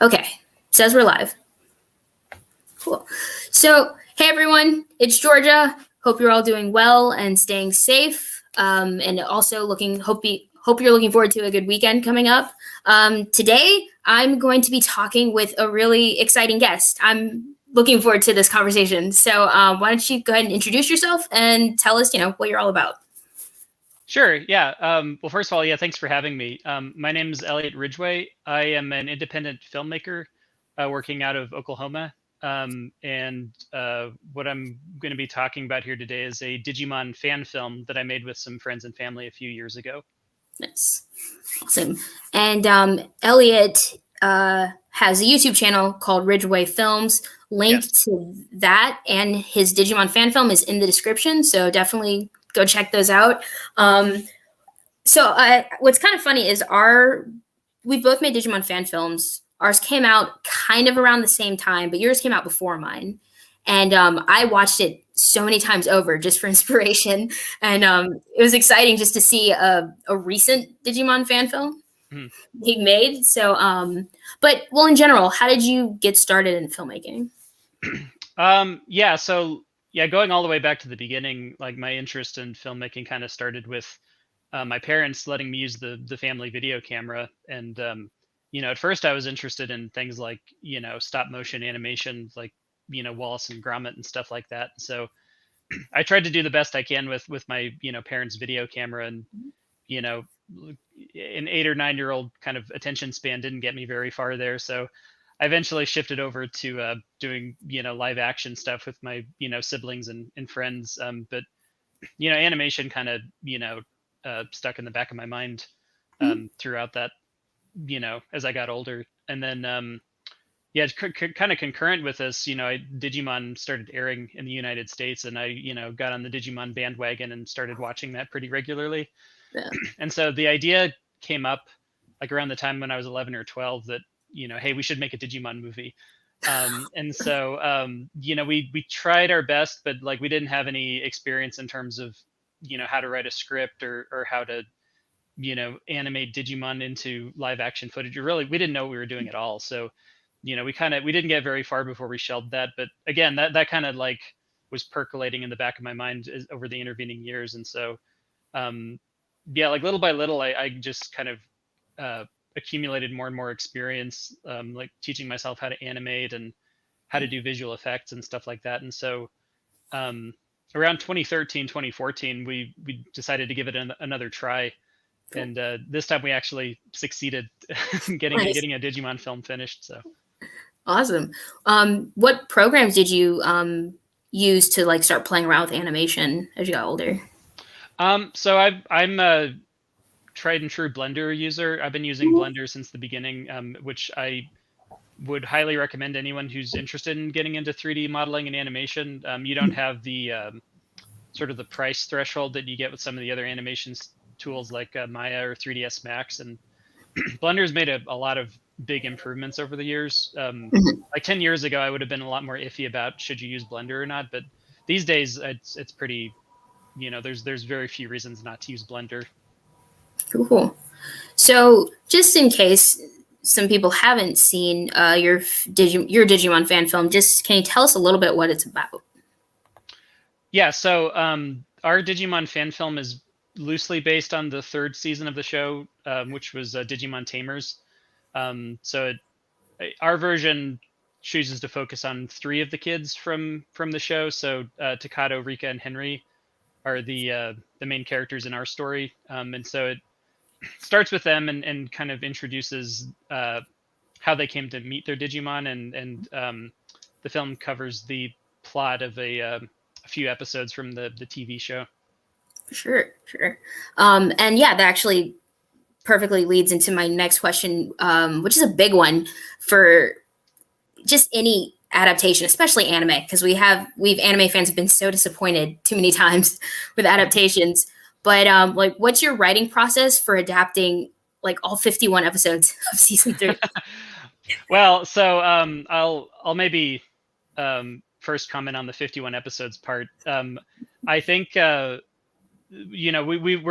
Okay, says we're live. Cool. So, hey everyone, it's Georgia. Hope you're all doing well and staying safe. And also hope you're looking forward to a good weekend coming up. Today, I'm going to be talking with a really exciting guest. I'm looking forward to this conversation. So, why don't you go ahead and introduce yourself and tell us, what you're all about. Sure. Yeah. Well, first of all, yeah, thanks for having me. My name is Elliott Ridgway. I am an independent filmmaker working out of Oklahoma. And what I'm going to be talking about here today is a Digimon fan film that I made with some friends and family a few years ago. Nice. Awesome. And Elliott has a YouTube channel called Ridgway Films. Link Yes. to that and his Digimon fan film is in the description. So definitely go check those out. What's kind of funny is we've both made Digimon fan films. Ours came out kind of around the same time, but yours came out before mine. And I watched it so many times over just for inspiration. And it was exciting just to see a recent Digimon fan film being made. So, in general, how did you get started in filmmaking? Going all the way back to the beginning, like my interest in filmmaking kind of started with my parents letting me use the family video camera. And at first I was interested in things like stop motion animation, like Wallace and Gromit and stuff like that. So I tried to do the best I can with my parents' video camera, and an 8 or 9 year old kind of attention span didn't get me very far there. So I eventually shifted over to doing live action stuff with my siblings and friends. But animation kind of stuck in the back of my mind throughout that, as I got older. And then kind of concurrent with this, Digimon started airing in the United States, and I got on the Digimon bandwagon and started watching that pretty regularly. Yeah. And so the idea came up like around the time when I was 11 or 12 that hey, we should make a Digimon movie. We tried our best, but like we didn't have any experience in terms of how to write a script or how to animate Digimon into live action footage. We didn't know what we were doing at all. So we didn't get very far before we shelved that. But again, that kind of like was percolating in the back of my mind over the intervening years. And so like little by little, I just kind of accumulated more and more experience, like teaching myself how to animate and how to do visual effects and stuff like that. And so around 2013, 2014, we decided to give it another try. And this time we actually succeeded getting a Digimon film finished. So awesome. What programs did you use to like start playing around with animation as you got older? So I'm a tried and true Blender user. I've been using Blender since the beginning, which I would highly recommend anyone who's interested in getting into 3D modeling and animation. You don't have the sort of the price threshold that you get with some of the other animations tools like Maya or 3ds Max, and Blender's made a lot of big improvements over the years. Like 10 years ago, I would have been a lot more iffy about should you use Blender or not, but these days it's pretty, there's very few reasons not to use Blender. Cool. So just in case some people haven't seen your Digimon fan film, just can you tell us a little bit what it's about? Yeah, so our Digimon fan film is loosely based on the third season of the show, which was Digimon Tamers. Our version chooses to focus on 3 of the kids from the show. So Takato, Rika, and Henry are the main characters in our story. And so it starts with them and kind of introduces how they came to meet their Digimon, and the film covers the plot of a few episodes from the TV show. Sure. And yeah, that actually perfectly leads into my next question, which is a big one for just any adaptation, especially anime, because we've anime fans have been so disappointed too many times with adaptations. But like, what's your writing process for adapting like all 51 episodes of season 3? Well, so I'll maybe first comment on the 51 episodes part. I think we're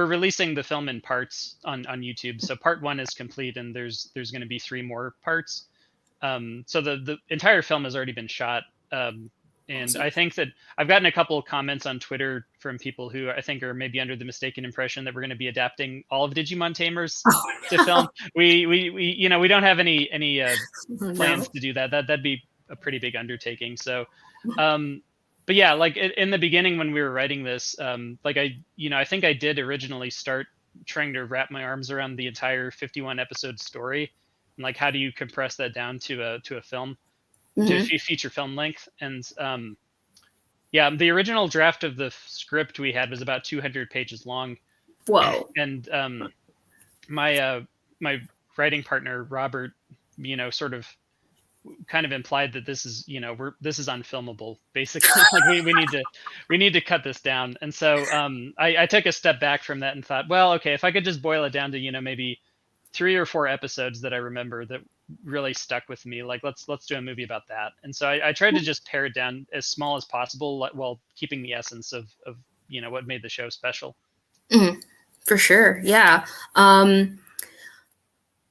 releasing the film in parts on YouTube. So part 1 is complete, and there's going to be 3 more parts. So the entire film has already been shot. And I think that I've gotten a couple of comments on Twitter from people who I think are maybe under the mistaken impression that we're going to be adapting all of Digimon Tamers to film. We we don't have any plans to do that. That'd be a pretty big undertaking. So, but yeah, like in the beginning when we were writing this, like I think I did originally start trying to wrap my arms around the entire 51 episode story, and like how do you compress that down to a film, to a feature film length. And yeah, the original draft of the script we had was about 200 pages long. Whoa. And my writing partner Robert, sort of kind of implied that this is this is unfilmable basically. Like we need to cut this down. And so I took a step back from that and thought, well, okay, if I could just boil it down to maybe 3 or 4 episodes that I remember that really stuck with me, like let's do a movie about that. And so I tried to just pare it down as small as possible while keeping the essence of what made the show special. For sure, yeah.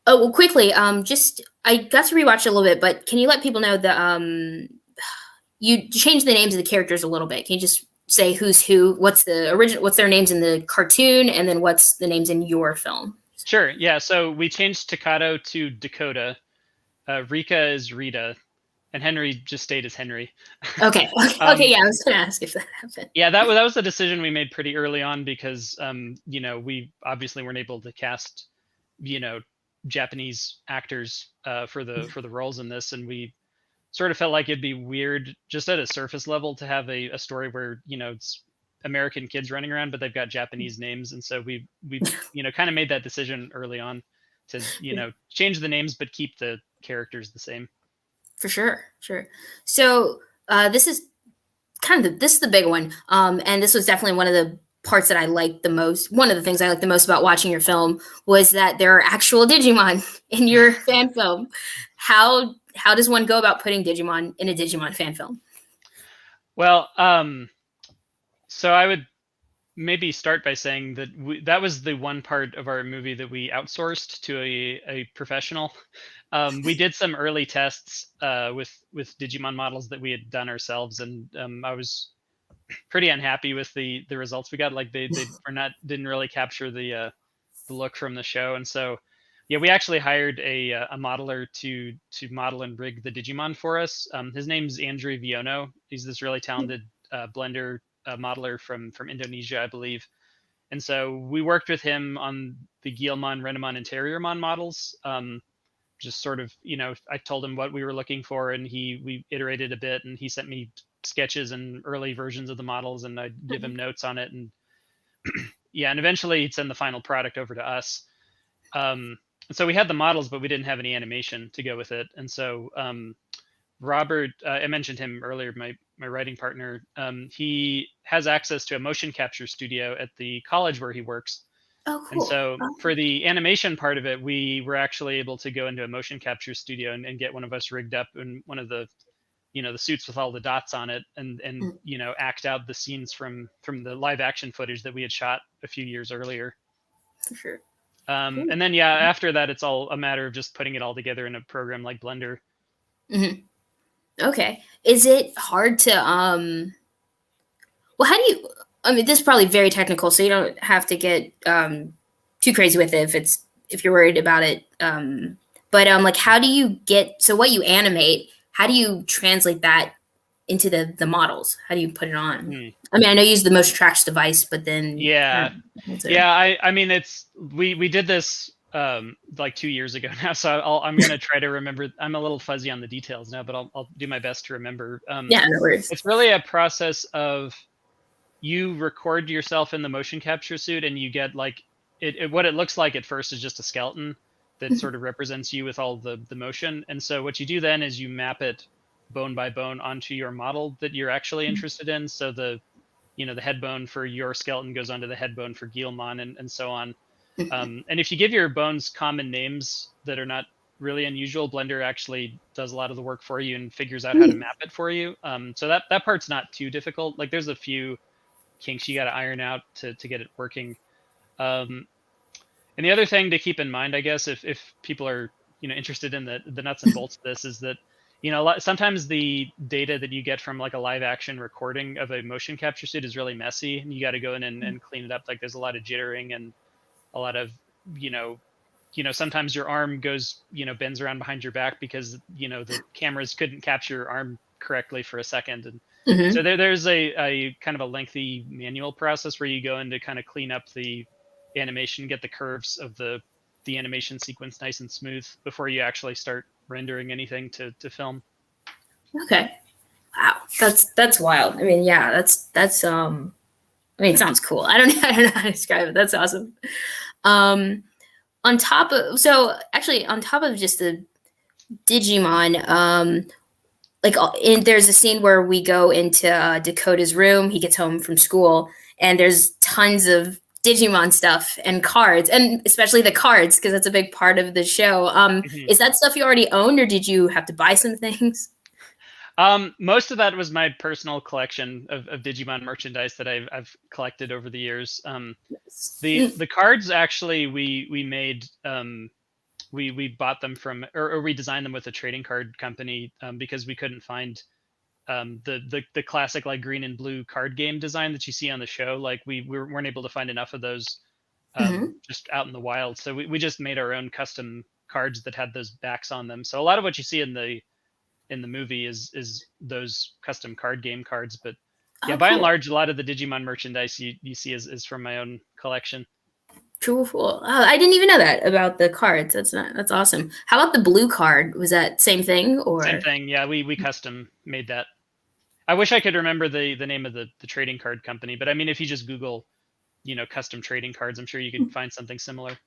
Oh, well, quickly, just I got to rewatch a little bit, but can you let people know that you changed the names of the characters a little bit? Can you just say who's who? What's the original? What's their names in the cartoon, and then what's the names in your film? Sure. Yeah. So we changed Takato to Dakota. Rika is Rita, and Henry just stayed as Henry. Okay. Okay. Yeah, I was going to ask if that happened. Yeah, that was a decision we made pretty early on because we obviously weren't able to cast Japanese actors for the roles in this, and we sort of felt like it'd be weird just at a surface level to have a story where it's American kids running around, but they've got Japanese names. And so we kind of made that decision early on to change the names but keep the characters the same. For sure. So this is this is the big one, and this was definitely one of the parts that I liked the most. One of the things I liked the most about watching your film was that there are actual Digimon in your fan film. How does one go about putting Digimon in a Digimon fan film? Well, so I would maybe start by saying that that was the one part of our movie that we outsourced to a professional. We did some early tests with Digimon models that we had done ourselves, and I was pretty unhappy with the results we got. Like they didn't really capture the look from the show. And so yeah, we actually hired a modeler to model and rig the Digimon for us. His name's Andrew Viono. He's this really talented Blender modeler from Indonesia, I believe. And so we worked with him on the Guilmon, Renamon, and Terriermon models. Just sort of, I told him what we were looking for, and we iterated a bit, and he sent me sketches and early versions of the models, and I'd give him notes on it. And yeah, and eventually he'd send the final product over to us. So we had the models, but we didn't have any animation to go with it. And so Robert, I mentioned him earlier, my writing partner, he has access to a motion capture studio at the college where he works. Oh, cool. And so for the animation part of it, we were actually able to go into a motion capture studio and get one of us rigged up in one of the, the suits with all the dots on it, and act out the scenes from the live action footage that we had shot a few years earlier. For sure. And then, yeah, after that, it's all a matter of just putting it all together in a program like Blender. Okay. Is it hard to, well, how do you, this is probably very technical, so you don't have to get too crazy with it if you're worried about it. But like, how do you so what you animate, how do you translate that into the models? How do you put it on? I mean, I know you use the motion tracks device, but then yeah, I mean, we did this like 2 years ago now, so I'm gonna try to remember. I'm a little fuzzy on the details now, but I'll do my best to remember. Yeah, no worries. It's really a process of you record yourself in the motion capture suit, and you get like what it looks like at first is just a skeleton that sort of represents you with all the motion. And so what you do then is you map it bone by bone onto your model that you're actually interested in. So the head bone for your skeleton goes onto the head bone for Guilmon, and so on. And if you give your bones common names that are not really unusual, Blender actually does a lot of the work for you and figures out how to map it for you. So that part's not too difficult. Like there's a few kinks you got to iron out to get it working. And the other thing to keep in mind, I guess, if people are interested in the nuts and bolts of this, is that sometimes the data that you get from like a live action recording of a motion capture suit is really messy, and you got to go in and clean it up. Like there's a lot of jittering and a lot of sometimes your arm goes bends around behind your back because the cameras couldn't capture your arm correctly for a second, and so there's a kind of a lengthy manual process where you go in to kind of clean up the animation, get the curves of the animation sequence nice and smooth before you actually start rendering anything to film. Okay. Wow. That's wild. I mean, yeah, that's I mean, it sounds cool. I don't know how to describe it. That's awesome. On top of just the Digimon, there's a scene where we go into Dakota's room. He gets home from school, and there's tons of Digimon stuff and cards, and especially the cards, because that's a big part of the show. Is that stuff you already owned, or did you have to buy some things? Most of that was my personal collection of Digimon merchandise that I've collected over the years. The cards actually we made, we bought them from, or we designed them with a trading card company, because we couldn't find the classic like green and blue card game design that you see on the show. Like we weren't able to find enough of those just out in the wild. So we just made our own custom cards that had those backs on them. So a lot of what you see in the movie is those custom card game cards. But yeah, by and large, a lot of the Digimon merchandise you see is from my own collection. Cool. Oh, I didn't even know that about the cards. That's awesome. How about the blue card? Was that same thing or? Same thing. Yeah, we custom made that. I wish I could remember the name of the trading card company, but I mean, if you just Google, custom trading cards, I'm sure you could find something similar.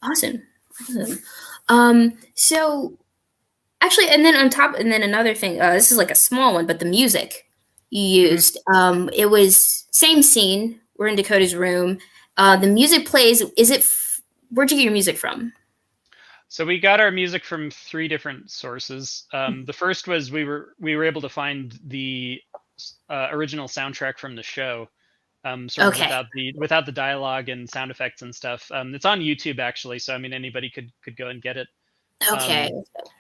Awesome. So actually, and then another thing, this is like a small one, but the music you used, it was same scene. We're in Dakota's room. The music plays. Where'd you get your music from? So we got our music from 3 different sources. The first was we were able to find the original soundtrack from the show, sort of without the dialogue and sound effects and stuff. It's on YouTube actually, so I mean anybody could go and get it. Okay.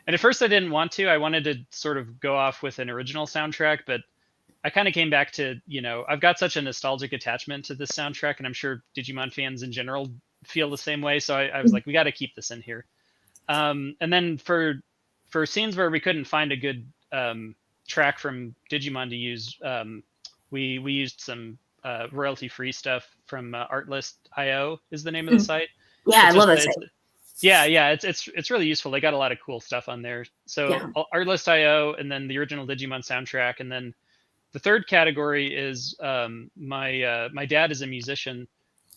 And at first I didn't want to. I wanted to sort of go off with an original soundtrack, but I kind of came back to, I've got such a nostalgic attachment to this soundtrack, and I'm sure Digimon fans in general feel the same way. So I was like, we got to keep this in here. And then for scenes where we couldn't find a good track from Digimon to use, we used some royalty-free stuff from Artlist.io is the name of the site. Yeah, I love that site. Yeah, it's really useful. They got a lot of cool stuff on there. So Artlist.io, and then the original Digimon soundtrack, and then the third category is my dad is a musician.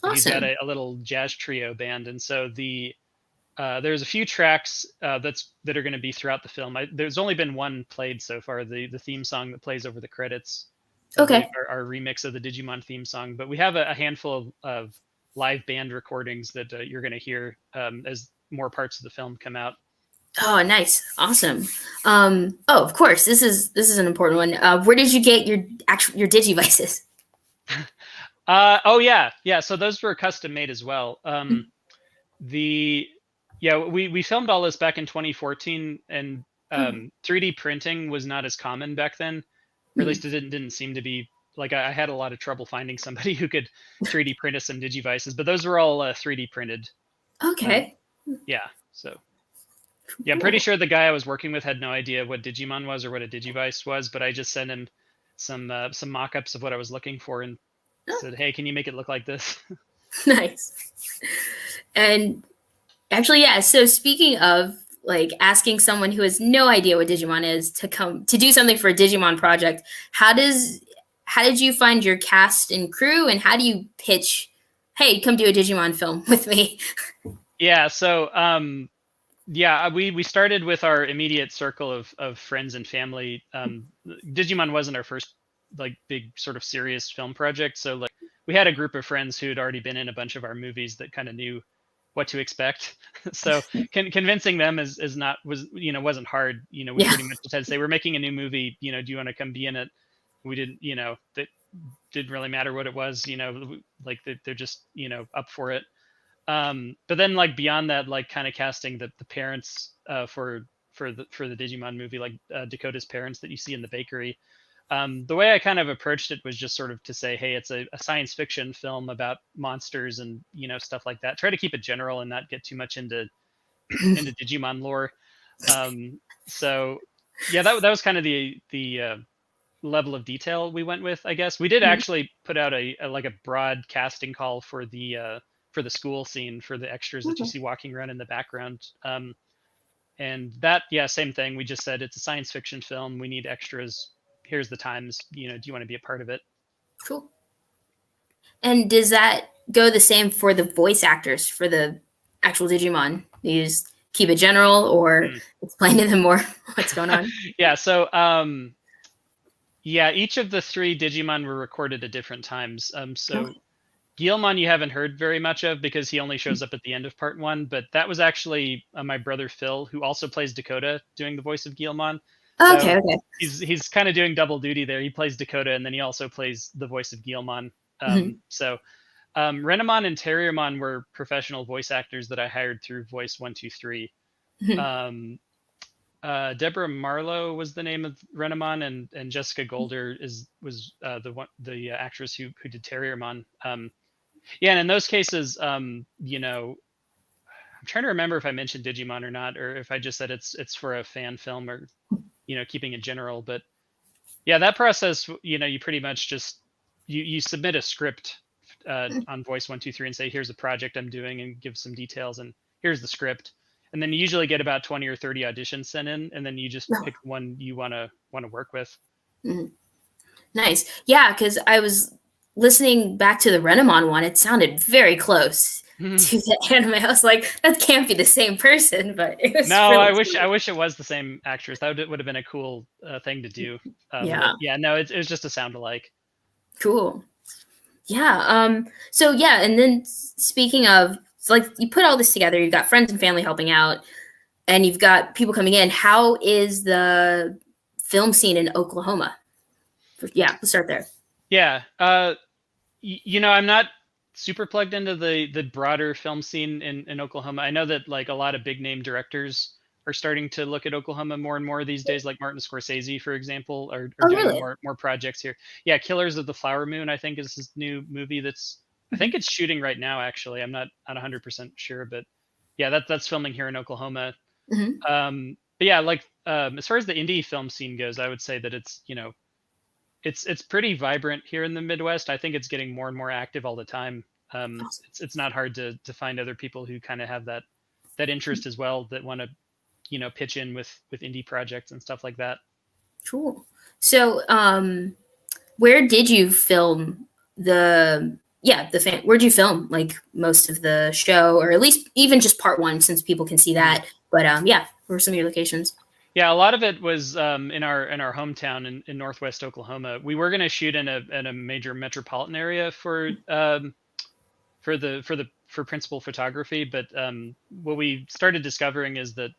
Awesome. He's got a little jazz trio band, and so there's a few tracks that are going to be throughout the film. There's only been one played so far, the theme song that plays over the credits. Okay. Our remix of the Digimon theme song, but we have a handful of live band recordings that you're going to hear as more parts of the film come out. Oh, nice. Awesome. Of course, this is an important one. Where did you get your Digivices? Yeah. So those were custom made as well. We filmed all this back in 2014, and 3D printing was not as common back then, or at least it didn't seem to be. Like I had a lot of trouble finding somebody who could 3D print us some Digivices, but those were all 3D printed. Okay. So. Yeah, I'm pretty sure the guy I was working with had no idea what Digimon was or what a Digivice was, but I just sent him some mock-ups of what I was looking for and said, "Hey, can you make it look like this?" Nice. And actually, yeah. So speaking of like asking someone who has no idea what Digimon is to come to do something for a Digimon project, how did you find your cast and crew, and how do you pitch, "Hey, come do a Digimon film with me"? Yeah. So. We started with our immediate circle of friends and family. Digimon wasn't our first like big sort of serious film project, so like we had a group of friends who had already been in a bunch of our movies that kind of knew what to expect. So convincing them wasn't hard. We pretty much just had to say, "We're making a new movie. Do you want to come be in it?" We didn't. That didn't really matter what it was. Like they're just up for it. But then like beyond that, like kind of casting the parents for the Digimon movie, like Dakota's parents that you see in the bakery. The way I kind of approached it was just sort of to say, hey, it's a science fiction film about monsters and stuff like that. Try to keep it general and not get too much into Digimon lore. So yeah, that was kind of the level of detail we went with, I guess. We did actually put out a like a broad casting call for the school scene for the extras that you see walking around in the background. And that, yeah, same thing. We just said it's a science fiction film. We need extras. Here's the times. Do you want to be a part of it? Cool. And does that go the same for the voice actors for the actual Digimon? You just keep it general or explain to them more what's going on? Yeah. So, yeah, each of the 3 Digimon were recorded at different times. So Guilmon you haven't heard very much of because he only shows up at the end of part 1, but that was actually my brother Phil, who also plays Dakota, doing the voice of Guilmon. So Okay, okay. he's kind of doing double duty there. He plays Dakota and then he also plays the voice of Guilmon. So Renamon and Terriermon were professional voice actors that I hired through Voice 123. Deborah Marlowe was the name of Renamon, and Jessica Golder was the actress who did Terriermon. Yeah, and in those cases, I'm trying to remember if I mentioned Digimon or not, or if I just said it's for a fan film, or keeping it general. But yeah, that process, you pretty much just you submit a script on Voice 123 and say, here's a project I'm doing, and give some details, and here's the script. And then you usually get about 20 or 30 auditions sent in, and then you just pick one you want to work with. Nice. Yeah, because I was listening back to the Renamon one. It sounded very close to the anime. I was like, that can't be the same person, but it was. No, really I wish it was the same actress. That would have been a cool thing to do. Yeah. Yeah. No, it was just a sound alike. Cool. Yeah. So yeah, and then speaking of, so like you put all this together, you've got friends and family helping out, and you've got people coming in. How is the film scene in Oklahoma? Yeah, let's start there. Yeah. I'm not super plugged into the broader film scene in Oklahoma. I know that like a lot of big name directors are starting to look at Oklahoma more and more these days, like Martin Scorsese, for example, are doing really? more projects here. Yeah, Killers of the Flower Moon, I think, is his new movie I think it's shooting right now, actually. I'm not 100% sure, but yeah, that's filming here in Oklahoma. But yeah, like as far as the indie film scene goes, I would say that it's it's pretty vibrant here in the Midwest. I think it's getting more and more active all the time. It's not hard to find other people who kind of have that interest as well, that want to pitch in with indie projects and stuff like that. Cool. So where did you film where'd you film like most of the show, or at least even just part 1, since people can see that? But yeah, where were some of your locations? Yeah, a lot of it was in our hometown in Northwest Oklahoma. We were going to shoot in a major metropolitan area for principal photography, but what we started discovering is that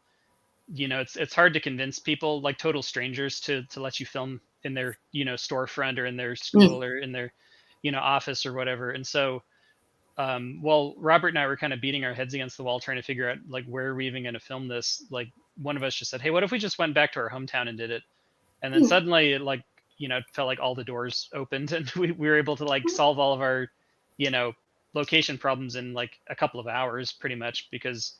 it's hard to convince people, like total strangers, to let you film in their storefront or in their school or in their office or whatever. And so well, Robert and I were kind of beating our heads against the wall trying to figure out like where are we even going to film this. Like one of us just said, hey, what if we just went back to our hometown and did it? And then suddenly it it felt like all the doors opened, and we were able to like solve all of our location problems in like a couple of hours, pretty much, because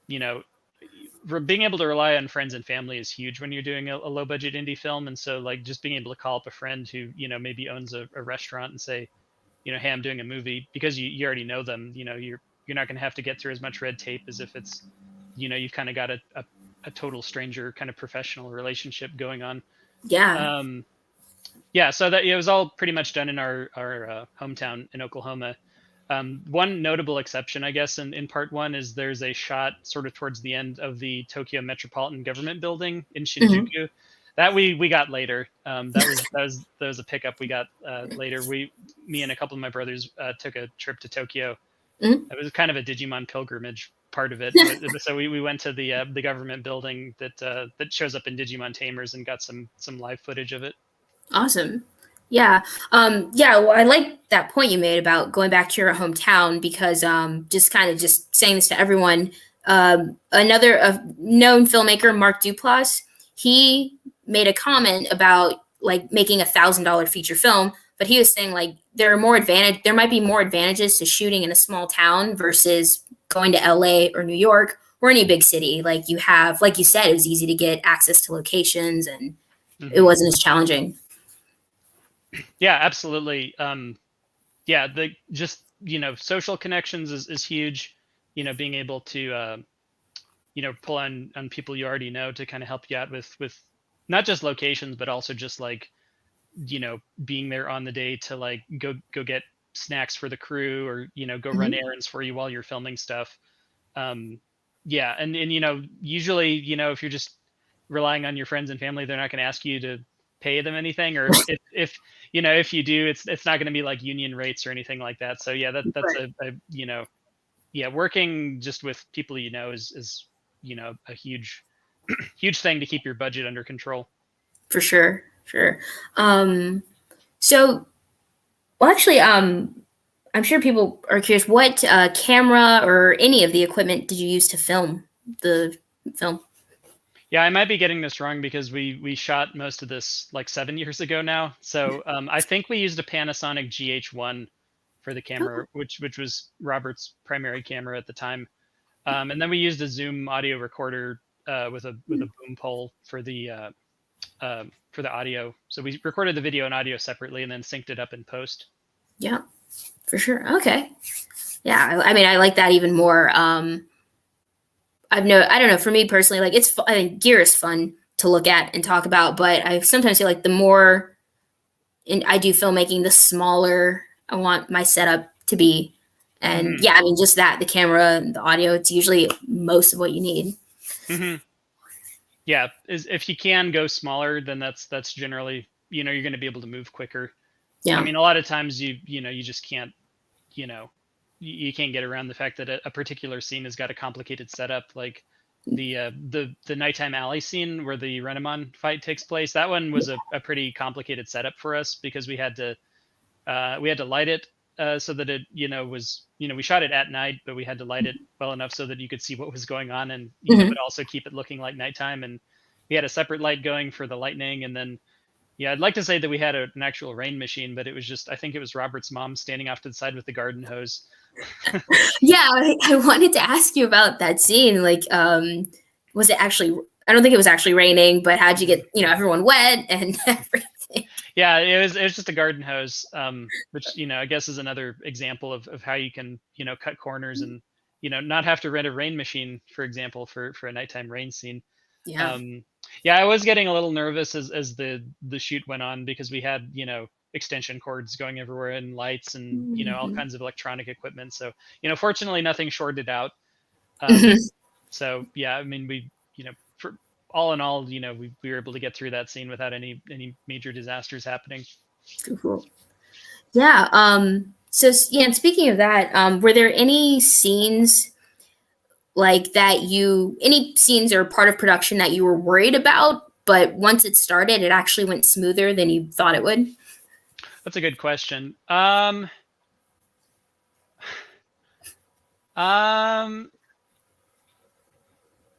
being able to rely on friends and family is huge when you're doing a low budget indie film. And so like just being able to call up a friend who maybe owns a restaurant and say, hey, I'm doing a movie, because you already know them, you're not going to have to get through as much red tape as if it's you've kind of got a total stranger kind of professional relationship going on. Yeah, so that it was all pretty much done in our hometown in Oklahoma. One notable exception, I guess, in part 1 is there's a shot sort of towards the end of the Tokyo Metropolitan Government Building in Shinjuku that we got later. That was a pickup we got later. Me and a couple of my brothers took a trip to Tokyo. It was kind of a Digimon pilgrimage part of it. So we went to the government building that shows up in Digimon Tamers and got some live footage of it. Awesome. Yeah. Yeah. Well, I like that point you made about going back to your hometown because just kind of just saying this to everyone. Another known filmmaker, Mark Duplass, he made a comment about like making $1,000 feature film, but he was saying like there might be more advantages to shooting in a small town versus going to LA or New York or any big city. Like you have, like you said, it was easy to get access to locations and it Hmm. wasn't as challenging. Yeah, absolutely. Yeah, the just social connections is huge. Being able to pull on people you already know to kind of help you out with not just locations, but also just like being there on the day to like go get snacks for the crew, or go run Mhm. errands for you while you're filming stuff. um yeah, and usually if you're just relying on your friends and family, they're not going to ask you to pay them anything, or if if you do, it's not going to be like union rates or anything like that. So yeah, that's Right. a yeah, working just with people is a huge thing to keep your budget under control. For sure, sure. Um, so, well, actually, I'm sure people are curious. What camera or any of the equipment did you use to film the film? Yeah, I might be getting this wrong because we shot most of this like 7 years ago now. So I think we used a Panasonic GH1 for the Oh, camera, which was Robert's primary camera at the time. And then we used a Zoom audio recorder with a boom pole for the audio. So we recorded the video and audio separately and then synced it up in post. yeah, for sure. Okay. Yeah, I mean, I like that even more. I don't know. For me personally, like I think gear is fun to look at and talk about, but I sometimes feel like the more I do filmmaking, the smaller I want my setup to be. And Hmm. yeah, I mean, just that the camera, the audio, it's usually most of what you need. Hmm. Yeah, if you can go smaller, then that's generally you're going to be able to move quicker. I Yeah. mean, a lot of times you just can't you know you can't get around the fact that a particular scene has got a complicated setup, like the nighttime alley scene where the Renamon fight takes place. That one was a pretty complicated setup for us because we had to light it so that it was we shot it at night, but we had to light it well enough so that you could see what was going on, and Mhm. but also keep it looking like nighttime. And we had a separate light going for the lightning, and then yeah, I'd like to say that we had an actual rain machine, but it was just, I think it was Robert's mom standing off to the side with the garden hose. Yeah, I wanted to ask you about that scene. Like, was it actually? I don't think it was actually raining, but how'd you get everyone wet and everything? Yeah, it was just a garden hose, which I guess is another example of how you can cut corners and not have to rent a rain machine, for example, for a nighttime rain scene. Yeah. Um, yeah, I was getting a little nervous as the shoot went on because we had extension cords going everywhere and lights and all Mhm. kinds of electronic equipment. So fortunately nothing shorted out. Mhm. So yeah, I mean for all in all, we were able to get through that scene without any major disasters happening. Cool. Yeah. So yeah, and speaking of that, were there any scenes like that any scenes or part of production that you were worried about, but once it started, it actually went smoother than you thought it would? That's a good question. Um,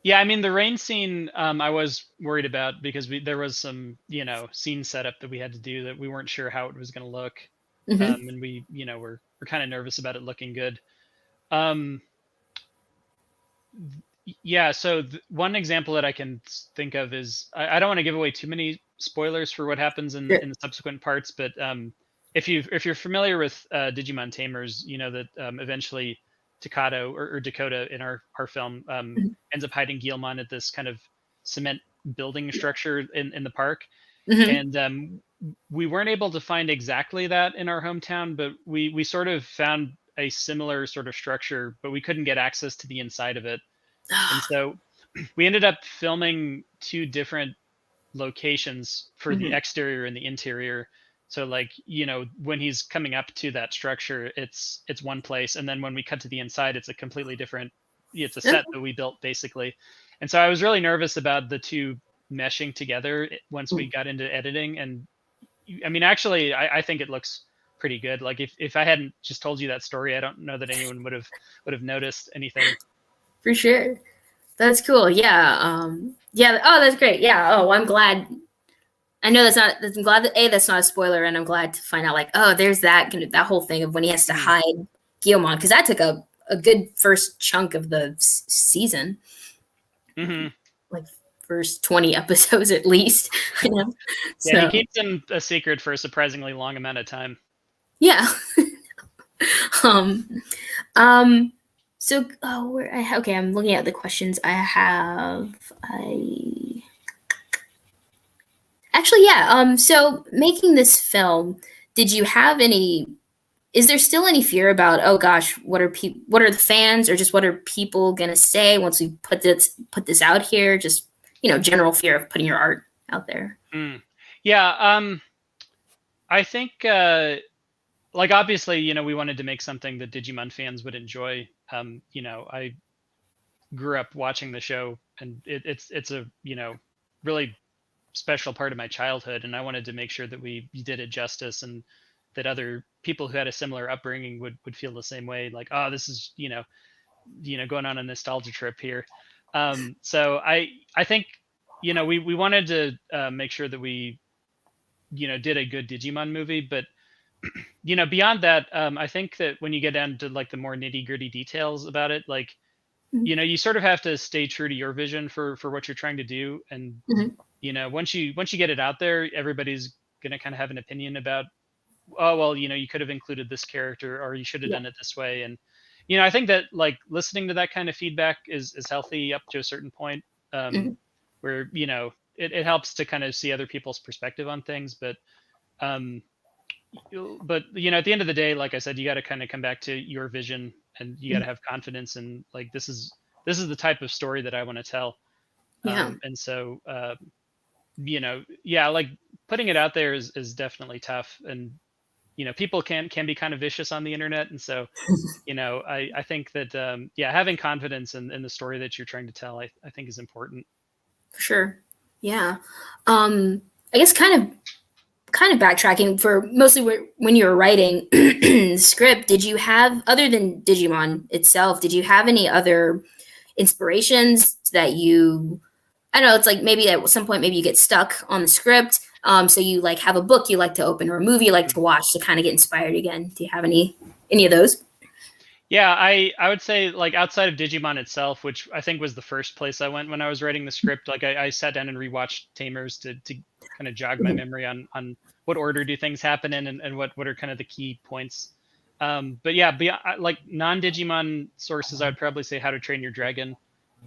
yeah, I mean the rain scene, I was worried about because there was some, scene setup that we had to do that we weren't sure how it was going to look, Hmm. and we're kind of nervous about it looking good. Um, yeah, so one example that I can think of is I don't want to give away too many spoilers for what happens in Sure. in the subsequent parts, but if you're familiar with Digimon Tamers, you know that eventually Takato or Dakota in our film ends up hiding Guilmon at this kind of cement building structure in the park, Hmm. and we weren't able to find exactly that in our hometown, but we sort of found a similar sort of structure, but we couldn't get access to the inside of it, and so we ended up filming two different locations for the Hmm. exterior and the interior. So like, when he's coming up to that structure, it's one place, and then when we cut to the inside, it's a completely different, it's a set that we built basically. And so I was really nervous about the two meshing together once we got into editing, and I mean, actually, I think it looks pretty good. Like if I hadn't just told you that story, I don't know that anyone would have noticed anything. For sure. That's cool. Yeah. Yeah. Oh, that's great. Yeah. Oh, I'm glad. I know that's not. I'm glad that that's not a spoiler, and I'm glad to find out like, oh, there's that whole thing of when he has to Mm. hide Guillemot, because that took a good first chunk of the season, Mm-hmm. like first 20 episodes at least. You know. Yeah, he So keeps them a secret for a surprisingly long amount of time. yeah. um. Um. So okay, I'm looking at the questions I have. Actually, yeah. So making this film, did you have any? Is there still any fear about? Oh gosh, what are people? What are the fans, or just what are people gonna say once we put this out here? Just general fear of putting your art out there. Mm. Yeah. I think like obviously, we wanted to make something that Digimon fans would enjoy. I grew up watching the show, and it's a really special part of my childhood, and I wanted to make sure that we did it justice, and that other people who had a similar upbringing would feel the same way. Like, oh, this is going on a nostalgia trip here. So I think we wanted to make sure that we did a good Digimon movie, but beyond that, I think that when you get down to like the more nitty gritty details about it, like Mhm. you sort of have to stay true to your vision for what you're trying to do, and Mhm. once you get it out there, everybody's gonna kind of have an opinion about, oh well, you could have included this character, or you should have Yeah. done it this way. And I think that like listening to that kind of feedback is healthy up to a certain point, Mhm. where it helps to kind of see other people's perspective on things. But um at the end of the day, like I said, you got to kind of come back to your vision, and you got to Mhm. have confidence in like this is the type of story that I want to tell. Yeah. And so yeah, like putting it out there is definitely tough. And people can be kind of vicious on the internet. And so I think that yeah, having confidence in the story that you're trying to tell, I think is important. For sure. Yeah. I guess kind of backtracking for mostly when you were writing the script, did you have, other than Digimon itself, did you have any other inspirations that you, I don't know, it's like maybe at some point maybe you get stuck on the script, so you like have a book you like to open or a movie you like to watch to kind of get inspired again. Do you have any of those? Yeah, I would say like outside of Digimon itself, which I think was the first place I went when I was writing the script, like I sat down and rewatched Tamers to kind of jog my Mhm. memory on what order do things happen in, and what are kind of the key points. But yeah, like non-Digimon sources, I would probably say How to Train Your Dragon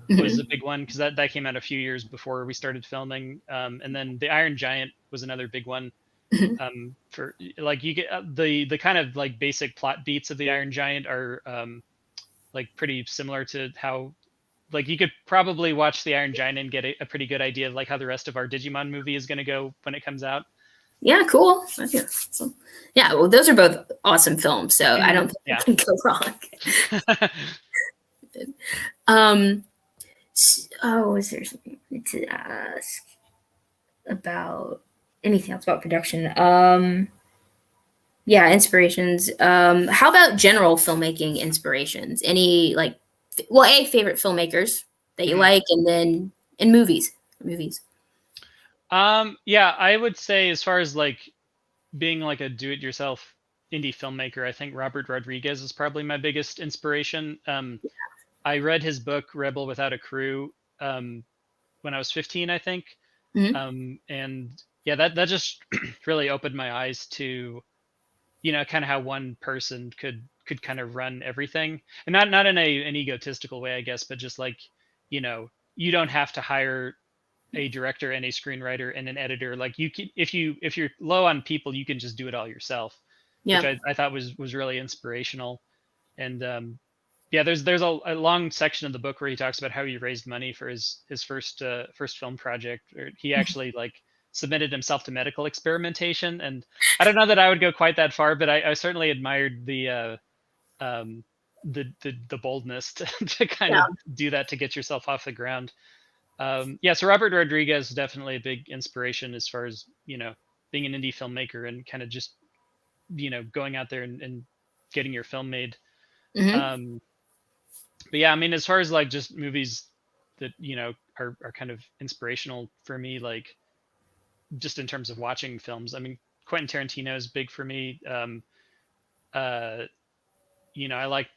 was a Mhm. big one, because that came out a few years before we started filming. And then The Iron Giant was another big one. Mhm. For like you get the kind of like basic plot beats of The Iron Giant are like pretty similar to how, like, you could probably watch The Iron Giant and get a pretty good idea of like how the rest of our Digimon movie is going to go when it comes out. Yeah, cool. Okay. So, yeah, well, those are both awesome films, so I don't think Yeah. you can go wrong. Um, oh, is there something I wanted to ask about anything else about production? Yeah, inspirations. How about general filmmaking inspirations? Any like, well, favorite filmmakers that you Mhm. like, and then in movies. Yeah, I would say as far as like being like a do-it-yourself indie filmmaker, I think Robert Rodriguez is probably my biggest inspiration. I read his book Rebel Without a Crew um, when I was 15, I think. Mhm. And yeah, that just really opened my eyes to kind of how one person could kind of run everything, and not in an egotistical way, I guess, but just like you don't have to hire a director and a screenwriter and an editor. Like you can, if you're low on people, you can just do it all yourself, which Yeah. I thought was really inspirational. And yeah, there's a long section of the book where he talks about how he raised money for his first film project. Or he actually like submitted himself to medical experimentation, and I don't know that I would go quite that far, but I certainly admired um, the boldness to kind Yeah. of do that to get yourself off the ground. Yeah, so Robert Rodriguez is definitely a big inspiration as far as being an indie filmmaker and kind of just, going out there and getting your film made. Hmm. But yeah, I mean, as far as like just movies that, are kind of inspirational for me, like just in terms of watching films, I mean, Quentin Tarantino is big for me. Uh, I like,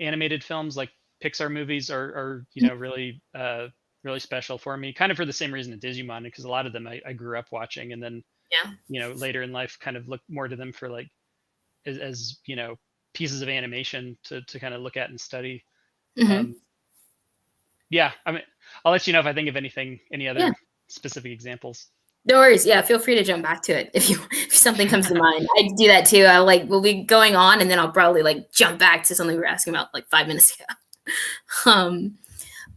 animated films like Pixar movies are really, really special for me, kind of for the same reason that Digimon, because a lot of them I grew up watching, and then, Yeah. later in life kind of look more to them for like, as pieces of animation to kind of look at and study. Hmm. Um, yeah, I mean, I'll let you know if I think of any Yeah. other specific examples. No worries. Yeah, feel free to jump back to it if something comes to mind. I do that too. I like we'll be going on, and then I'll probably like jump back to something we were asking about like 5 minutes ago.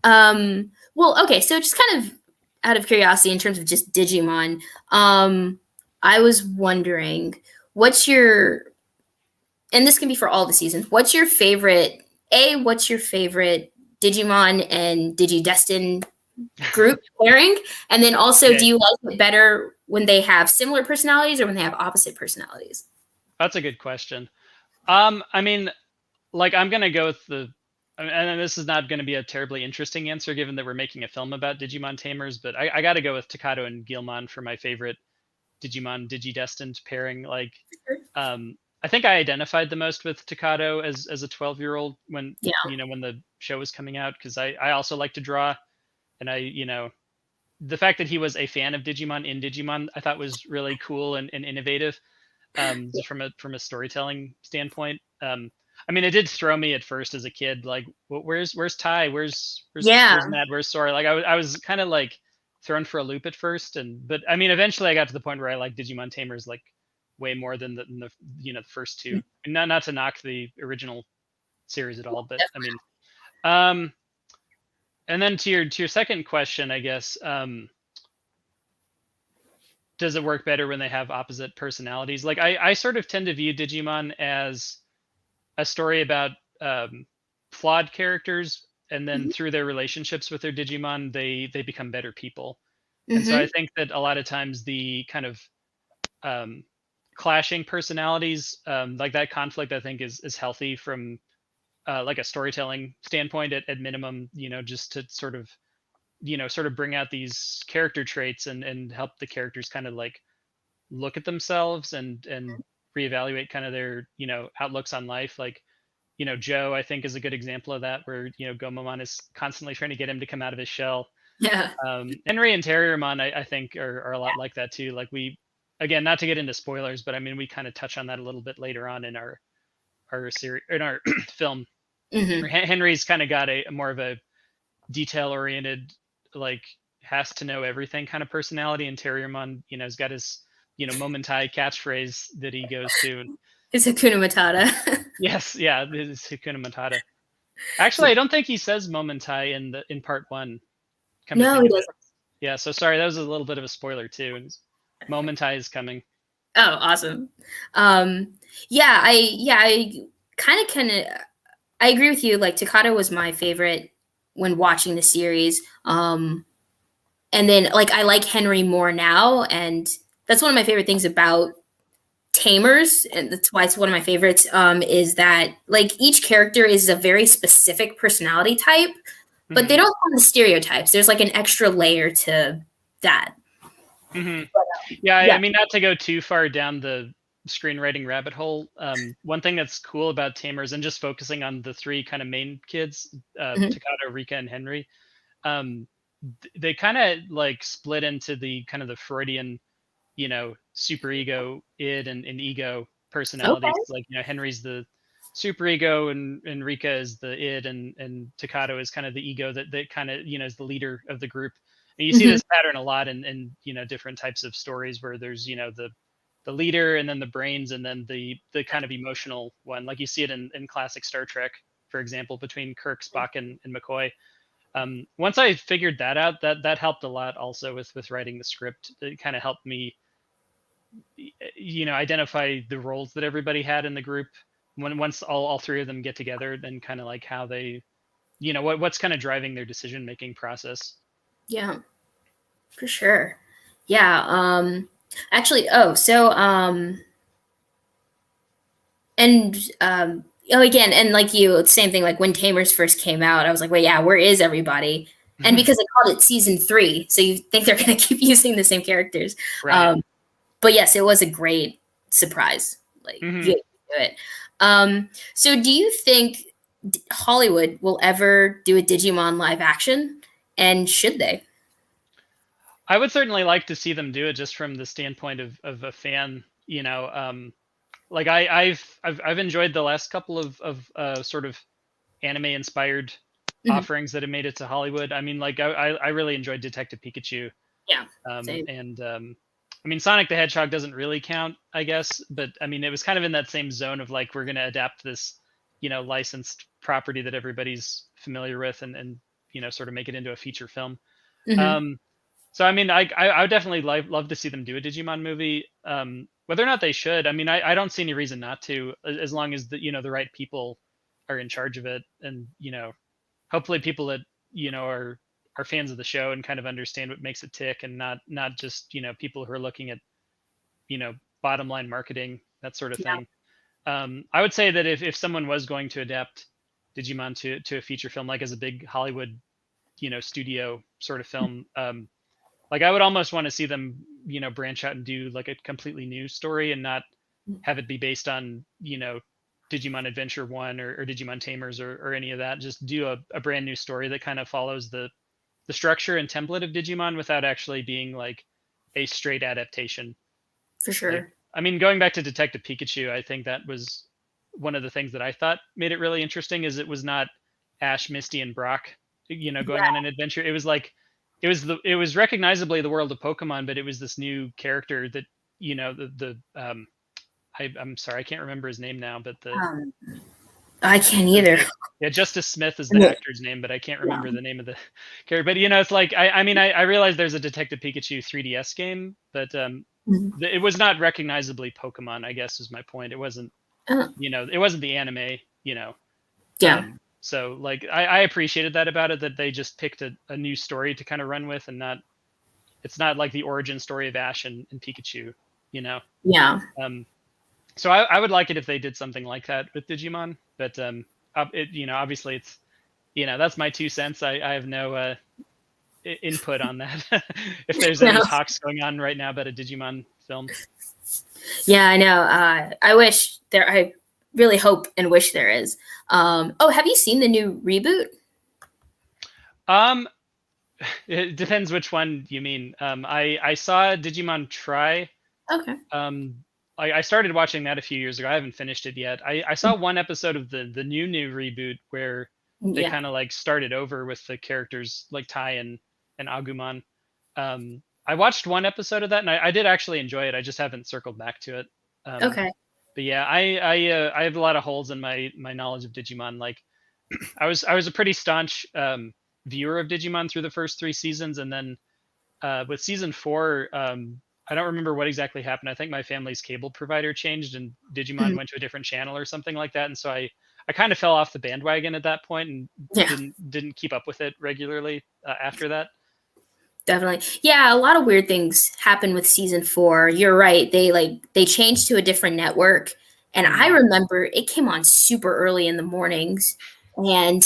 Um, well, okay. So just kind of out of curiosity, in terms of just Digimon, I was wondering, what's your, and this can be for all the seasons. What's your favorite? What's your favorite Digimon and Digidestin group pairing? And then also, do Okay, you like it better when they have similar personalities or when they have opposite personalities? that's a good question. I mean, like I'm gonna go with and this is not going to be a terribly interesting answer given that we're making a film about Digimon tamers, but I got to go with Takato and Guilmon for my favorite Digimon Digidestined pairing. Like, um, I think I identified the most with Takato as a 12-year-old when Yeah. when the show was coming out, because I also like to draw, and the fact that he was a fan of Digimon in Digimon I thought was really cool and innovative, just from a storytelling standpoint. I mean, it did throw me at first as a kid, like, where's Ty, where's Yeah. Matt, where's Sora? Like I was kind of like thrown for a loop at first, but I mean, eventually I got to the point where I like Digimon Tamers like way more than the the first two. And not to knock the original series at all, but I mean, um, and then to your second question, I guess, does it work better when they have opposite personalities? Like I sort of tend to view Digimon as a story about, flawed characters, and then Mhm. through their relationships with their Digimon, they become better people. And so I Mhm. think that a lot of times the kind of, um, clashing personalities, like that conflict, I think is healthy from, like a storytelling standpoint at minimum. Just to sort of bring out these character traits and help the characters kind of like look at themselves and reevaluate kind of their outlooks on life. Like, Joe, I think, is a good example of that, where Gomamon is constantly trying to get him to come out of his shell. Yeah. Henry and Terriermon, I think, are a lot like that too. Like, again, not to get into spoilers, but I mean, we kind of touch on that a little bit later on in our series, in our film. Mhm. Henry's kind of got a more of a detail oriented, like, has to know everything kind of personality, and Terriermon, has got his momentai catchphrase that he goes to. It's Hakuna Matata. Yes, yeah, this is Hakuna Matata. Yeah. Actually, I don't think he says momentai in part one. Come to No, think he of it, doesn't. yeah. So sorry, that was a little bit of a spoiler too. And momentai is coming. Oh, awesome. Um, I kind of I agree with you. Like Takata was my favorite when watching the series. And then like I like Henry more now, and that's one of my favorite things about Tamers, and that's why it's one of my favorites. Is that like each character is a very specific personality type, but they Hmm. don't have the stereotypes. There's like an extra layer to that. Hmm. But, Yeah, I yeah. mean, not to go too far down the screenwriting rabbit hole. One thing that's cool about Tamers, and just focusing on the three kind of main kids, Mhm. Takata, Rika, and Henry, um, they kind of like split into the kind of the Freudian, superego, id, and ego personalities. Okay. Like, Henry's the superego, and Rika is the id, and Takato is kind of the ego that kind of, is the leader of the group. And you see Mhm. this pattern a lot in different types of stories, where there's, the leader, and then the brains, and then the kind of emotional one. Like you see it in classic Star Trek, for example, between Kirk, Spock, and McCoy. Once I figured that out, that helped a lot also with writing the script. It kind of helped me, identify the roles that everybody had in the group. Once all three of them get together, then kind of like how they, what's kind of driving their decision making process. Yeah, for sure. Yeah. Actually, and oh, again, and like you, same thing. Like when Tamers first came out, I was like, wait, yeah, where is everybody? And because they called it season 3, so you think they're going to keep using the same characters. Right. But yes, it was a great surprise. Like Hmm. you do it. So do you think Hollywood will ever do a Digimon live action? And should they? I would certainly like to see them do it just from the standpoint of a fan, you know. Like I've enjoyed the last couple of sort of anime inspired Mhm. offerings that have made it to Hollywood. I mean, like I really enjoyed Detective Pikachu, Yeah, same. and I mean Sonic the Hedgehog doesn't really count, I guess, but I mean it was kind of in that same zone of like we're going to adapt this, licensed property that everybody's familiar with, and sort of make it into a feature film. Hmm. Um, so I mean, I would definitely love to see them do a Digimon movie. Whether or not they should, I mean, I don't see any reason not to, as long as the right people are in charge of it, and hopefully people that are fans of the show and kind of understand what makes it tick, and not just people who are looking at bottom line marketing, that sort of Yeah. thing. I would say that if someone was going to adapt Digimon to a feature film, like as a big Hollywood studio sort of film, like I would almost want to see them branch out and do like a completely new story, and not have it be based on Digimon Adventure 1 or Digimon Tamers, or any of that. Just do a brand new story that kind of follows the structure and template of Digimon without actually being like a straight adaptation. For Like, sure. I mean, going back to Detective Pikachu, I think that was one of the things that I thought made it really interesting, is it was not Ash, Misty, and Brock, going on an adventure. It was like it was recognizably the world of Pokemon, but it was this new character that I'm sorry, I can't remember his name now, but Um, I can't either. yeah, Justice Smith is the Yeah. actor's name, but I can't remember the name of the character. But it's like I mean I realize there's a Detective Pikachu 3DS game, but Mhm. it was not recognizably Pokemon, I guess is my point. It wasn't Uh, it wasn't the anime, you know. yeah. So like I appreciated that about it, that they just picked a new story to kind of run with, and not it's not like the origin story of Ash and Pikachu, you know. Yeah. Um, so I would like it if they did something like that with Digimon, but obviously it's that's my 2 cents. I have no input on that. If there's any No. talks going on right now about a Digimon film. Yeah, I know. I wish there. I really hope and wish there is. Oh, have you seen the new reboot? Um, it depends which one you mean. I saw Digimon Try. Okay. Um, I started watching that a few years ago. I haven't finished it yet. I saw one episode of the new reboot where they Yeah. kind of like started over with the characters like Tai and Agumon. I watched one episode of that, and I did actually enjoy it. I just haven't circled back to it. Um, Okay. but yeah, I have a lot of holes in my knowledge of Digimon. Like I was a pretty staunch viewer of Digimon through the first 3 seasons, and then with season 4, I don't remember what exactly happened. I think my family's cable provider changed, and Digimon Mhm. went to a different channel or something like that, and so I kind of fell off the bandwagon at that point, and Yeah. didn't keep up with it regularly after that. Definitely. Yeah, a lot of weird things happen with season 4. You're right. They changed to a different network, and I Hmm. remember it came on super early in the mornings, and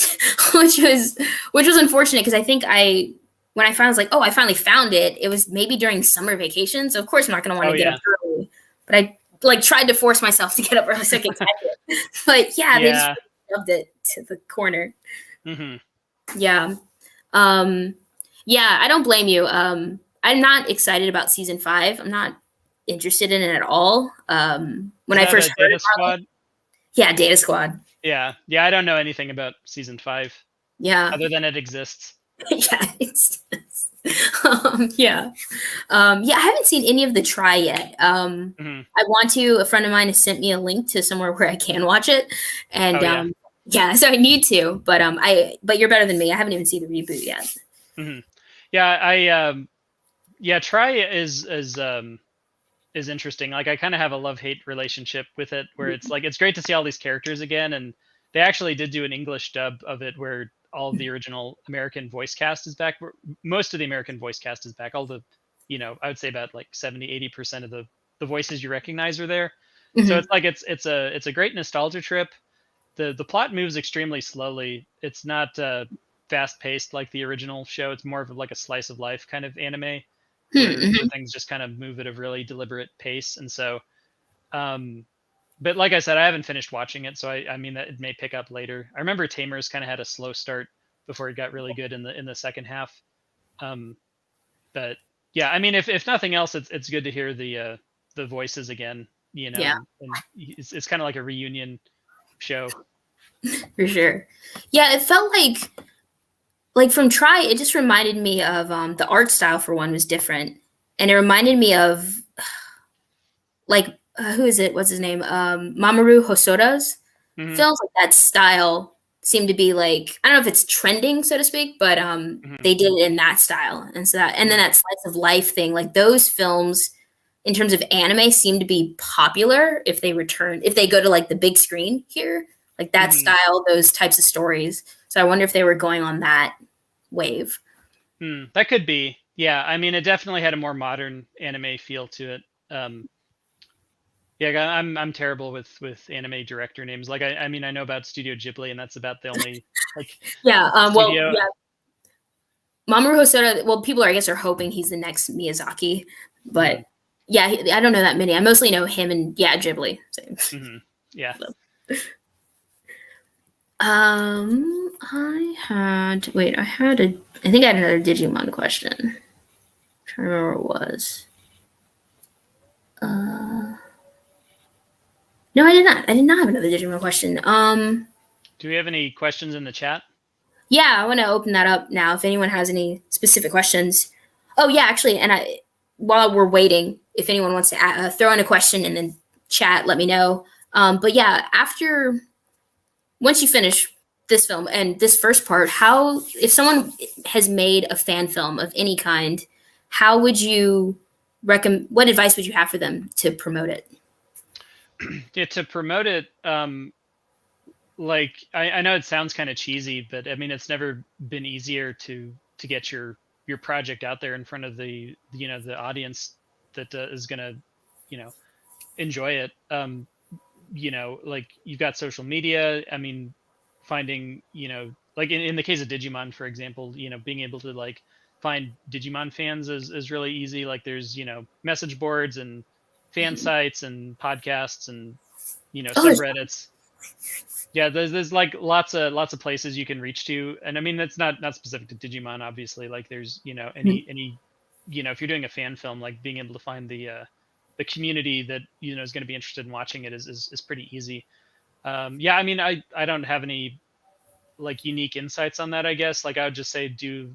which was unfortunate because I think I when I found I was like, oh, I finally found it. It was maybe during summer vacation, so of course I'm not going to want Oh to get up yeah, early, but I like tried to force myself to get up early so I could catch it. But yeah, they just yeah. shoved it to the corner. Hmm. Yeah. Um, yeah, I don't blame you. I'm not excited about season 5. I'm not interested in it at all. When Is I that first a heard Data about it, Squad? yeah, Data Squad. Yeah. I don't know anything about season 5 Yeah, other than it exists. yeah, yeah, yeah. I haven't seen any of the Try yet. Hmm. I want to. A friend of mine has sent me a link to somewhere where I can watch it, and Oh yeah. yeah, so I need to. But you're better than me. I haven't even seen the reboot yet. Hmm. Yeah, yeah. Try is interesting. Like I kind of have a love-hate relationship with it, where it's like it's great to see all these characters again, and they actually did do an English dub of it where all of the original American voice cast is back. Most of the American voice cast is back. All the I would say about like 70-80% of the voices you recognize are there. So Mhm. it's like it's a great nostalgia trip. The plot moves extremely slowly. It's not fast paced like the original show. It's more of like a slice of life kind of anime where Mhm. things just kind of move at a really deliberate pace. And so, um, but like I said, I haven't finished watching it, so I mean that it may pick up later. I remember Tamers kind of had a slow start before it got really good in the second half. Um, but yeah, I mean, if nothing else, it's good to hear the voices again, Yeah, and it's kind of like a reunion show. for sure. Yeah, it felt like from Try, it just reminded me of the art style for one was different, and it reminded me of like who is it? What's his name? Mamoru Hosoda's Hmm. films. Like that style seemed to be like I don't know if it's trending, so to speak, but Hmm. they did it in that style, and so that and then Hmm. that slice of life thing, like those films. In terms of anime, seem to be popular if they go to like the big screen here, like that Hmm. style, those types of stories. So I wonder if they were going on that wave. That could be. Yeah, I mean, it definitely had a more modern anime feel to it. Um, yeah, I'm terrible with anime director names. Like, I mean, I know about Studio Ghibli, and that's about the only like Yeah. Well, studio. yeah. Mamoru Hosoda. Well, people are, I guess, are hoping he's the next Miyazaki, but Hmm. yeah, I don't know that many. I mostly know him and yeah, Ghibli. Same. Hmm. Yeah. I think I had another Digimon question. I'm trying to remember what it was. Uh, no, I did not. I did not have another Digimon question. Do we have any questions in the chat? Yeah, I want to open that up now. If anyone has any specific questions. Oh yeah, actually, while we're waiting, if anyone wants to throw in a question in the chat, let me know. But yeah, after once you finish this film and this first part, how if someone has made a fan film of any kind, how would you recommend? What advice would you have for them to promote it? Yeah, to promote it, like I know it sounds kind of cheesy, but I mean, it's never been easier to get your project out there in front of the audience that is gonna you know enjoy it. Like you've got social media. I mean, finding, like in the case of Digimon, for example, being able to like find Digimon fans is really easy. Like there's, message boards and fan sites and podcasts and, Oh, subreddits. Yeah, there's like lots of places you can reach to. And I mean, that's not specific to Digimon, obviously. Like there's, any, if you're doing a fan film, like being able to find the community that, is going to be interested in watching it is pretty easy. Yeah, I mean, I don't have any like unique insights on that, I guess. Like I would just say do,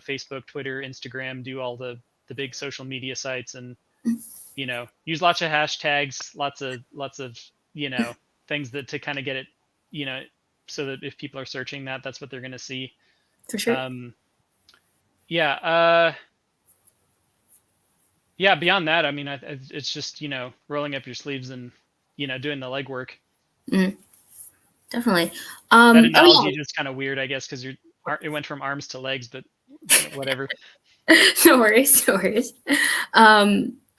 Facebook, Twitter, Instagram, do all the big social media sites, and use lots of hashtags, lots of things that to kind of get it, you know so that if people are searching that's what they're going to see. for sure. um yeah yeah, beyond that, I mean, it's just, rolling up your sleeves and, doing the legwork. Mm, definitely. That Oh analogy is kind of weird, I guess, because it went from arms to legs, but whatever. yeah, no worries, no worries.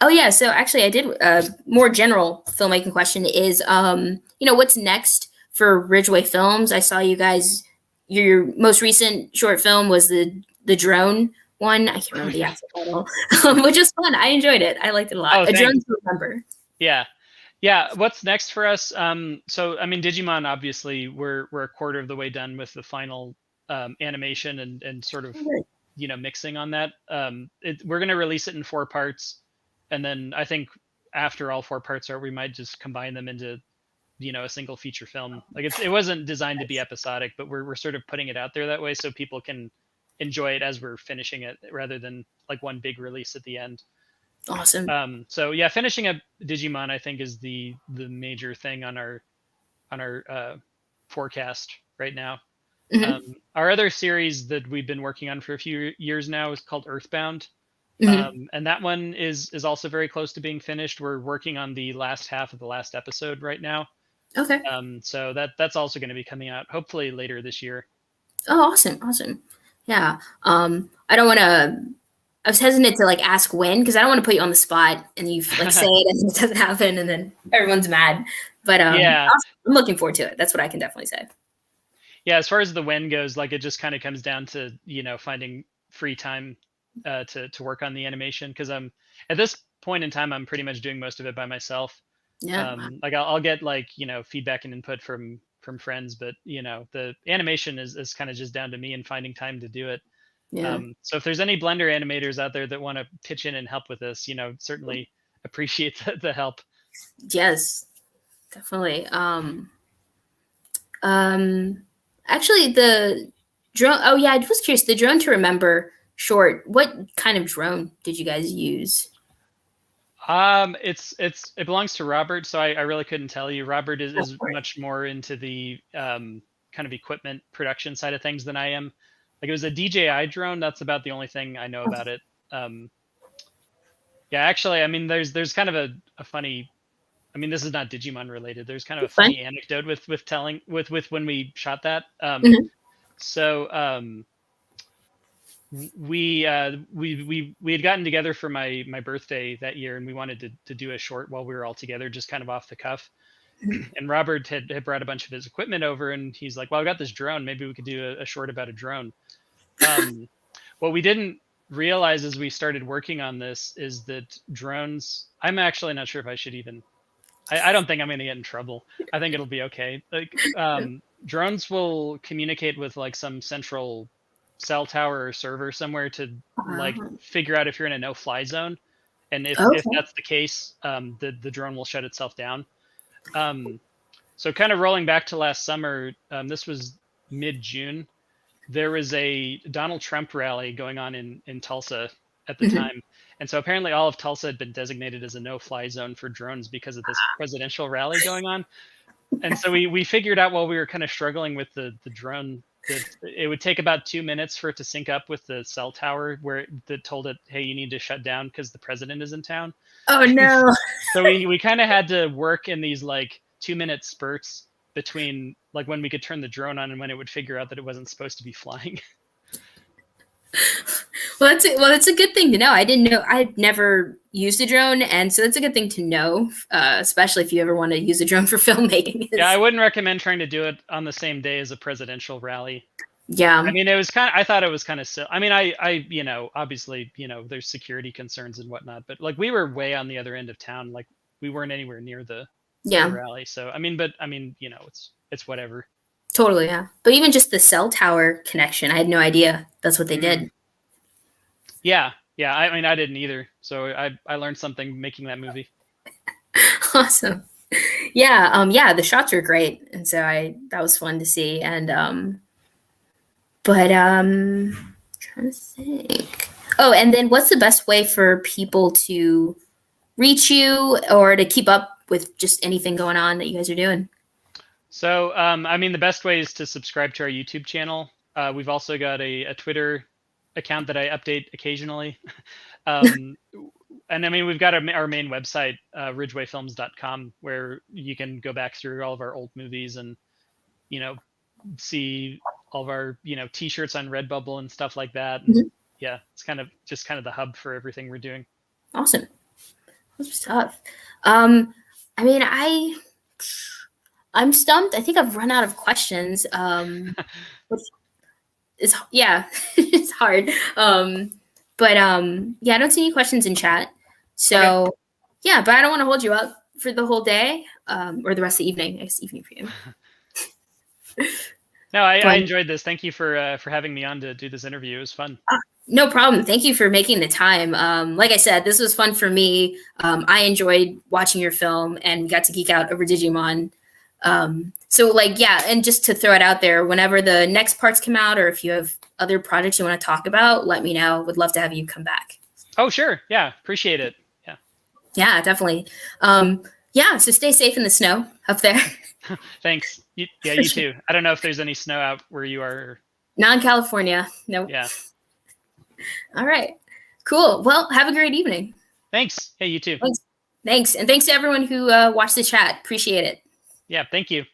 Oh yeah, so actually, I did a more general filmmaking question is, what's next for Ridgway Films? I saw you guys. Your most recent short film was the drone one. I can't remember the actual title, which was fun. I enjoyed it. I liked it a lot. Oh, A thanks. drone to remember. Yeah. Yeah, what's next for us? So I mean, Digimon, obviously, we're a quarter of the way done with the final animation and sort of, mixing on that. We're going to release it in 4 parts, and then I think after all 4 parts are, we might just combine them into, a single feature film. Like it wasn't designed to be episodic, but we're sort of putting it out there that way so people can enjoy it as we're finishing it, rather than like one big release at the end. Awesome. So yeah, finishing up Digimon, I think, is the major thing on our forecast right now. Hmm. Our other series that we've been working on for a few years now is called Earthbound, Hmm. and that one is also very close to being finished. We're working on the last half of the last episode right now, Okay. so that's also going to be coming out hopefully later this year. Oh, awesome, awesome. Yeah. I don't want to. I was hesitant to like ask when, because I don't want to put you on the spot and you like say it and it doesn't happen and then everyone's mad. But Yeah. I'm looking forward to it. That's what I can definitely say. Yeah, as far as the when goes, like it just kind of comes down to, finding free time to work on the animation, because I'm at this point in time I'm pretty much doing most of it by myself. Yeah. Like I'll get like, feedback and input from friends, but the animation is kind of just down to me and finding time to do it. Yeah. So if there's any Blender animators out there that want to pitch in and help with this, certainly appreciate the help. Yes, definitely. Actually, the drone. Oh yeah, I was curious. The drone to remember short. What kind of drone did you guys use? It belongs to Robert, so I really couldn't tell you. Robert Oh, is much more into the kind of equipment production side of things than I am. Like it was a DJI drone. That's about the only thing I know about it. Yeah, actually, I mean, there's kind of a funny. I mean, this is not Digimon related. There's kind of a it's fine. funny anecdote with telling with when we shot that. Mhm. So we had gotten together for my birthday that year, and we wanted to do a short while we were all together, just kind of off the cuff. And Robert had brought a bunch of his equipment over, and he's like, "Well, I got this drone. Maybe we could do a short about a drone." What we didn't realize as we started working on this is that drones. I'm actually not sure if I should even. I don't think I'm going to get in trouble. I think it'll be okay. Like drones will communicate with like some central cell tower or server somewhere to like figure out if you're in a no-fly zone, and if Okay. that's the case, the drone will shut itself down. So kind of rolling back to last summer, this was mid-June. There was a Donald Trump rally going on in Tulsa at the time. And so apparently all of Tulsa had been designated as a no-fly zone for drones because of this presidential rally going on. And so we figured out while we were kind of struggling with the drone that it would take about 2 minutes for it to sync up with the cell tower where that told it, hey, you need to shut down because the president is in town. Oh no. So we kind of had to work in these like 2-minute spurts between like when we could turn the drone on and when it would figure out that it wasn't supposed to be flying. Well, that's a good thing to know. I didn't know. I've never used a drone, and so that's a good thing to know, especially if you ever want to use a drone for filmmaking. Yeah, I wouldn't recommend trying to do it on the same day as a presidential rally. Yeah. I mean, it was kind of, I thought it was kind of silly. I mean, obviously, there's security concerns and whatnot, but like we were way on the other end of town. Like we weren't anywhere near the rally. So, I mean, it's whatever. Totally. Yeah. But even just the cell tower connection, I had no idea that's what they did. Yeah. Yeah. I mean, I didn't either. So I learned something making that movie. Awesome. Yeah. Yeah. The shots were great. And so that was fun to see. And, trying to think. Oh, and then what's the best way for people to reach you or to keep up with just anything going on that you guys are doing? So, I mean, the best way is to subscribe to our YouTube channel. We've also got a Twitter account that I update occasionally. And I mean, we've got our main website, ridgwayfilms.com, where you can go back through all of our old movies and, see all of our, t-shirts on Redbubble and stuff like that. And yeah, it's kind of the hub for everything we're doing. Awesome. That's tough. I mean, I'm stumped. I think I've run out of questions. Which is, yeah, it's hard. But yeah, I don't see any questions in chat. So okay. Yeah, but I don't want to hold you up for the whole day or the rest of the evening. I guess evening for you. No, I enjoyed this. Thank you for having me on to do this interview. It was fun. No problem. Thank you for making the time. Like I said, this was fun for me. I enjoyed watching your film and we got to geek out over Digimon. So like, yeah, and just to throw it out there, whenever the next parts come out or if you have other projects you want to talk about, let me know. Would love to have you come back. Oh, sure. Yeah. Appreciate it. Yeah. Yeah, definitely. Yeah. So stay safe in the snow up there. Thanks. You too. I don't know if there's any snow out where you are. Not in California. Nope. Yeah. All right. Cool. Well, have a great evening. Thanks. Hey, you too. Thanks. And thanks to everyone who watched the chat. Appreciate it. Yeah. Thank you.